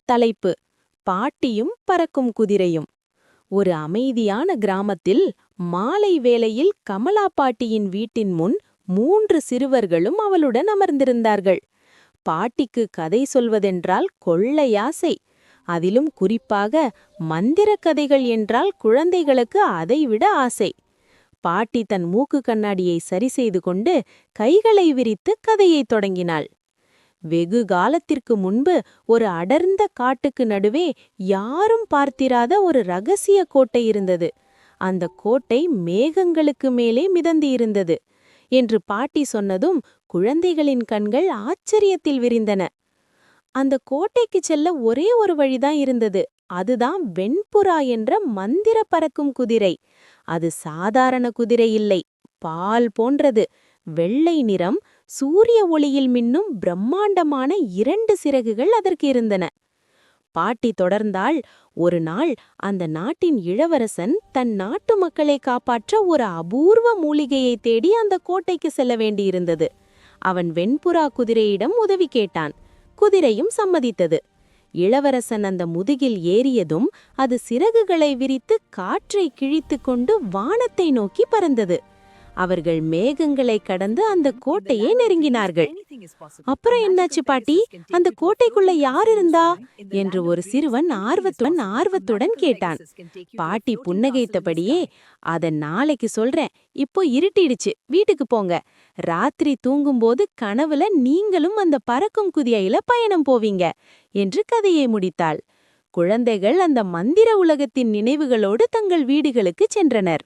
தலைப்பு: பாட்டியும் பறக்கும் குதிரையும். ஒரு அமைதியான கிராமத்தில் மாலை வேளையில் கமலா பாட்டியின் வீட்டின் முன் 3 சிறுவர்களும் அவளுடன் அமர்ந்திருந்தார்கள். பாட்டிக்கு கதை சொல்வதென்றால் கொள்ளையாசை. அதிலும் குறிப்பாக மந்திரக் கதைகள் என்றால் குழந்தைகளுக்கு அதைவிட ஆசை. பாட்டி தன் மூக்கு கண்ணாடியை சரி செய்து கொண்டு கைகளை விரித்து கதையைத் தொடங்கினாள். வெகு காலத்திற்கு முன்பு ஒரு அடர்ந்த காட்டுக்கு நடுவே யாரும் பார்த்திராத ஒரு ரகசிய கோட்டை இருந்தது. அந்த கோட்டை மேகங்களுக்கு மேலே மிதந்தியிருந்தது என்று பாட்டி சொன்னதும் குழந்தைகளின் கண்கள் ஆச்சரியத்தில் விரிந்தன. அந்த கோட்டைக்கு செல்ல ஒரே ஒரு வழிதான் இருந்தது. அதுதான் வெண்புறா என்ற மந்திர பறக்கும் குதிரை. அது சாதாரண குதிரை இல்லை, பால் போன்றது. வெள்ளை நிறம், சூரிய ஒளியில் மின்னும் பிரம்மாண்டமான 2 சிறகுகள் அதற்கு இருந்தன. பாட்டி தொடர்ந்தாள். ஒரு நாள் அந்த நாட்டின் இளவரசன் தன் நாட்டு மக்களை காப்பாற்ற ஒரு அபூர்வ மூலிகையை தேடி அந்த கோட்டைக்கு செல்ல வேண்டியிருந்தது. அவன் வெண்புறா குதிரையிடம் உதவி கேட்டான். குதிரையும் சம்மதித்தது. இளவரசன் அந்த முதுகில் ஏறியதும் அது சிறகுகளை விரித்து காற்றை கிழித்து கொண்டு வானத்தை நோக்கி பறந்தது. அவர்கள் மேகங்களை கடந்து அந்த கோட்டையை நெருங்கினார்கள். அப்புறம் என்னாச்சு பாட்டி? அந்த கோட்டைக்குள்ள யார் இருந்தா என்று ஒரு சிறுவன் ஆர்வத்துடன் கேட்டான். பாட்டி புன்னகைத்தபடியே, அத நாளைக்கு சொல்றேன், இப்போ இருட்டிடுச்சு, வீட்டுக்கு போங்க. ராத்திரி தூங்கும்போது கனவுல நீங்களும் அந்த பறக்கும் குதிரையில பயணம் போவீங்க என்று கதையை முடித்தாள். குழந்தைகள் அந்த மந்திர உலகத்தின் நினைவுகளோடு தங்கள் வீடுகளுக்கு சென்றனர்.